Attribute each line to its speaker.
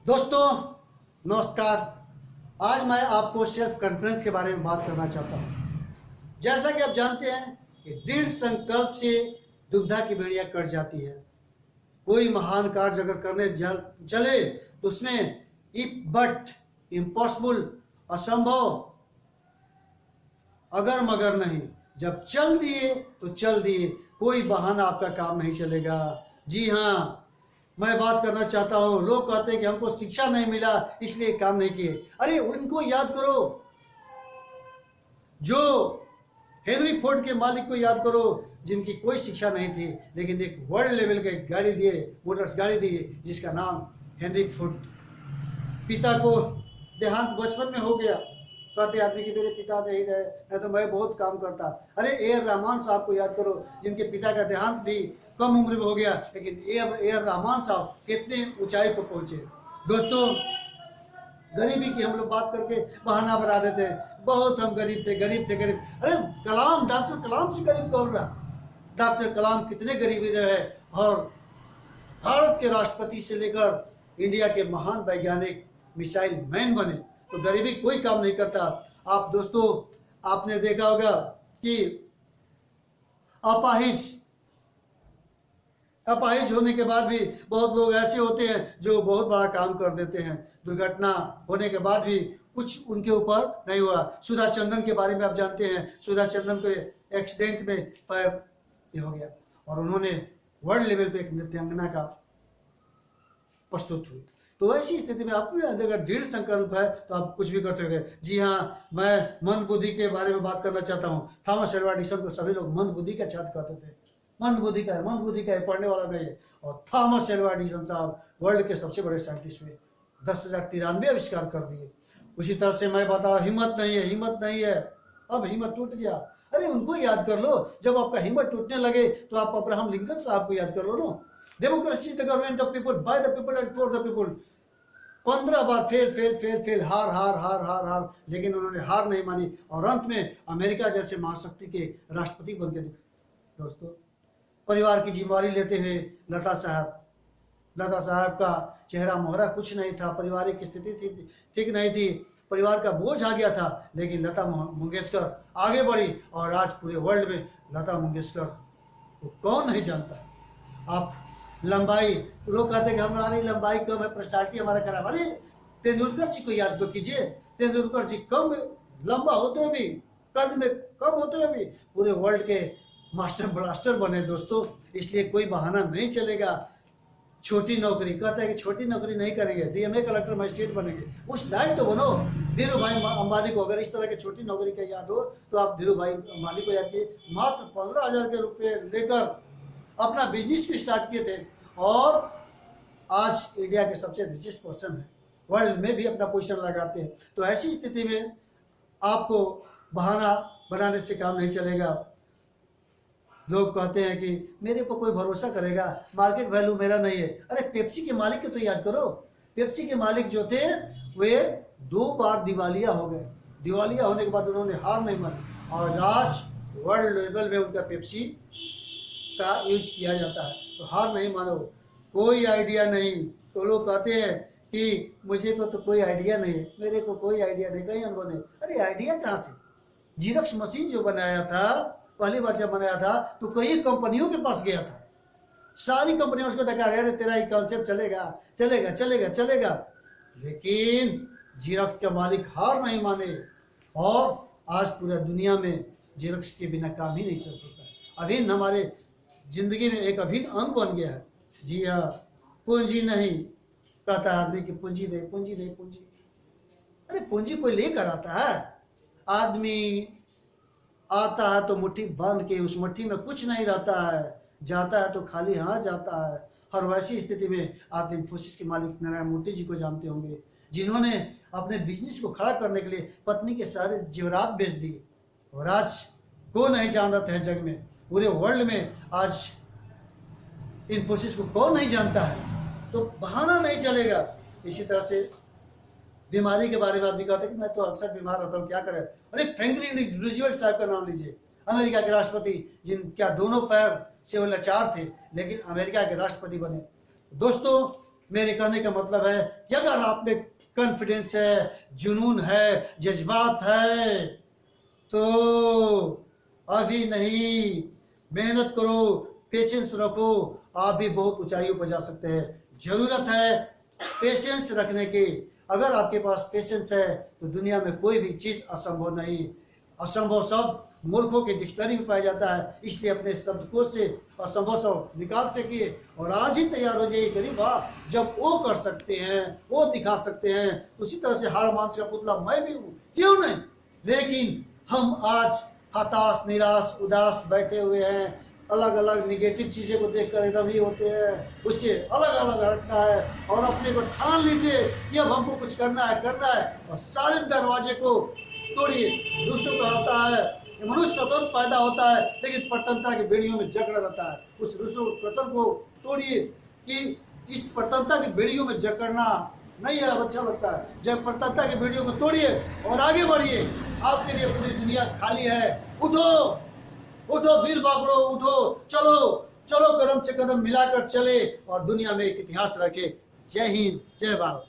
Speaker 1: दोस्तों नमस्कार। आज मैं आपको सेल्फ कॉन्फिडेंस के बारे में बात करना चाहता हूँ। जैसा कि आप जानते हैं कि दृढ़ संकल्प से दुविधा की बेड़ियां कट जाती है। कोई महान कार्य अगर करने चले तो उसमें इफ बट इम्पॉसिबल असंभव अगर मगर नहीं, जब चल दिए तो चल दिए, कोई बहाना आपका काम नहीं चलेगा। जी हाँ, मैं बात करना चाहता हूँ। लोग कहते हैं कि हमको शिक्षा नहीं मिला इसलिए काम नहीं किए। अरे उनको याद करो, जो हेनरी फोर्ड के मालिक को याद करो, जिनकी कोई शिक्षा नहीं थी लेकिन एक वर्ल्ड लेवल की गाड़ी दिए, मोटर्स गाड़ी दी, जिसका नाम हेनरी फोर्ड। पिता को देहांत बचपन में हो गया। कहते आदमी कि मेरे पिता नहीं रहे, नहीं तो मैं बहुत काम करता। अरे ए रहमान साहब को याद करो, जिनके पिता का देहांत भी कम उम्र में हो गया, लेकिन ए रहमान साहब कितने ऊंचाई पर पहुंचे। दोस्तों, गरीबी की हम लोग बात करके बहाना बना देते हैं, बहुत हम गरीब थे गरीब थे गरीब। अरे कलाम, डॉक्टर कलाम से गरीब कौन रहा? डॉक्टर कलाम कितने गरीबी रहे और भारत के राष्ट्रपति से लेकर इंडिया के महान वैज्ञानिक मिसाइल मैन बने। तो गरीबी कोई काम नहीं करता। आप दोस्तों, आपने देखा होगा कि अपाहिज होने के बाद भी बहुत लोग ऐसे होते हैं जो बहुत बड़ा काम कर देते हैं। दुर्घटना होने के बाद भी कुछ उनके ऊपर नहीं हुआ। सुधा चंद्रन के बारे में आप जानते हैं। सुधा चंद्रन को एक्सीडेंट में पैर हो गया और उन्होंने वर्ल्ड लेवल पे एक नृत्यांगना का प्रस्तुत हुई। तो ऐसी स्थिति में आप अगर दृढ़ संकल्प है तो आप कुछ भी कर सकते हैं। जी हाँ, मैं मंद बुद्धि के बारे में बात करना चाहता हूँ। थॉमस एल्वा एडिसन को सभी लोग मंद बुद्धि का छात्र कहते थे। मंद बुद्धि का है, पढ़ने वाला नहीं है। और थॉमस एल्वा एडिसन साहब वर्ल्ड के सबसे बड़े साइंटिस्ट हुए, 10,093 आविष्कार कर दिए। उसी तरह से मैं बता, हिम्मत नहीं है, अब हिम्मत टूट गया। अरे उनको याद कर लो। जब आपका हिम्मत टूटने लगे तो आप अब्राहम लिंकन साहब को याद कर लो ना। Democracy the government of people, by the people and for the people. 15 bar fail, हार, लेकिन उन्होंने हार नहीं मानी और अंत में अमेरिका जैसे महाशक्ति के राष्ट्रपति बन के दिखे। दोस्तों, परिवार की जिम्मेदारी लेते हुए लता साहब का चेहरा मोहरा कुछ नहीं था। पारिवारिक स्थिति ठीक नहीं थी, परिवार का बोझ आ गया था, लेकिन लता मंगेशकर आगे बढ़ी और आज पूरे वर्ल्ड में लता मंगेशकर को कौन नहीं जानता। आप लंबाई, लोग कहते हैं कि हमारी लंबाई कम है, पर्सनालिटी हमारा खराब। अरे तेंदुलकर जी को याद कीजिए। तेंदुलकर जी कम लंबा होते हुए भी, कद में कम होते हुए भी पूरे वर्ल्ड के मास्टर ब्लास्टर बने। दोस्तों, इसलिए कोई बहाना नहीं चलेगा। छोटी नौकरी, कहता है कि छोटी नौकरी नहीं करेंगे, डीएमए कलेक्टर मजिस्ट्रेट बनेंगे, उस लायक तो बनो। धीरू भाई अंबानी को अगर इस तरह की छोटी नौकरी का याद हो तो आप धीरू भाई अंबानी को याद किए। मात्र 15,000 के रुपये लेकर अपना बिजनेस को स्टार्ट किए थे और आज इंडिया के सबसे रिचेस्ट पर्सन है, वर्ल्ड में भी अपना पोजीशन लगाते हैं। तो ऐसी स्थिति में आपको बहाना बनाने से काम नहीं चलेगा। लोग कहते हैं कि मेरे पर कोई भरोसा करेगा, मार्केट वैल्यू मेरा नहीं है। अरे पेप्सी के मालिक को तो याद करो। पेप्सी के मालिक जो थे वे 2 बार दिवालिया हो गए। दिवालिया होने के बाद उन्होंने हार नहीं मानी और आज वर्ल्ड लेवल में उनका पेप्सी का यूज किया जाता है। तो हार नहीं मानो। कोई आइडिया नहीं तो लोग कहते हैं कि मुझे को तो कोई आइडिया नहीं है, मेरे को कोई आइडिया नहीं। कहीं उन्होंने, अरे आइडिया कहाँ से? जीरोक्स मशीन जो बनाया था, पहली बार जब बनाया था तो कई कंपनियों के पास गया था। सारी कंपनियों उसको देखा, अरे तेरा ये कॉन्सेप्ट चलेगा। लेकिन जीरोक्स के मालिक हार नहीं माने और आज पूरा दुनिया में जीरोक्स के बिना काम ही नहीं चल सकता। अभिन्न हमारे जिंदगी में एक अभिन्न अंग बन गया है। जी हाँ, पूंजी नहीं, कहता है आदमी की पूंजी दे। अरे पूंजी कोई लेकर आता है? आदमी आता है तो मुट्ठी बांध के, उस मुट्ठी में कुछ नहीं रहता है, जाता है तो खाली हाथ जाता है। और वैसी स्थिति में आप इन्फोसिस के मालिक नारायण मूर्ति जी को जानते होंगे, जिन्होंने अपने बिजनेस को खड़ा करने के लिए पत्नी के सारे जेवरात बेच दिए और आज को नहीं जानता है जग में, पूरे वर्ल्ड में आज इन्फोसिस को कौन नहीं जानता है। तो बहाना नहीं चलेगा। इसी तरह से बीमारी के बारे में आदमी कहते हैं कि मैं तो अक्सर बीमार रहता हूँ, क्या करें? अरे फ्रैंकलिन रूजवेल्ट साहब का नाम लीजिए, अमेरिका के राष्ट्रपति, जिनका दोनों पैर से वो लाचार थे लेकिन अमेरिका के राष्ट्रपति बने। दोस्तों, मेरे कहने का मतलब है कि अगर आप में कॉन्फिडेंस है, जुनून है, जज्बात है, तो अभी नहीं, मेहनत करो, पेशेंस रखो, आप भी बहुत ऊंचाइयों पर जा सकते हैं। जरूरत है पेशेंस रखने की। अगर आपके पास पेशेंस है तो दुनिया में कोई भी चीज असंभव नहीं। असंभव शब्द मूर्खों के डिक्शनरी में पाया जाता है, इसलिए अपने शब्दकोश से असंभव शब्द निकाल सकिए और आज ही तैयार हो जाइए। गरीब वाह, जब वो कर सकते हैं, वो दिखा सकते हैं, उसी तरह से हाड़ मांस का पुतला मैं भी हूँ, क्यों नहीं। लेकिन हम आज हताश, निराश, उदास बैठे हुए हैं, अलग अलग निगेटिव चीज़ें को देखकर एकदम ही होते हैं, उससे अलग अलग हटना है और अपने को ठान लीजिए कि अब हमको कुछ करना है और सारे दरवाजे को तोड़िए। दूसरों को आता है कि मनुष्य स्वतंत्र पैदा होता है लेकिन प्रतंत्रता की बेड़ियों में जकड़ा रहता है। उस प्रतंत्र को तोड़िए कि इस प्रतंत्रता की बेड़ियों में जकड़ना नहीं है, अब अच्छा लगता है। जब प्रतंत्रता की बेड़ियों को तोड़िए और आगे बढ़िए, आपके लिए पूरी दुनिया खाली है। उठो उठो वीर बागड़ो, उठो, चलो चलो, कदम से कदम मिलाकर चले और दुनिया में एक इतिहास रखे। जय हिंद, जय भारत।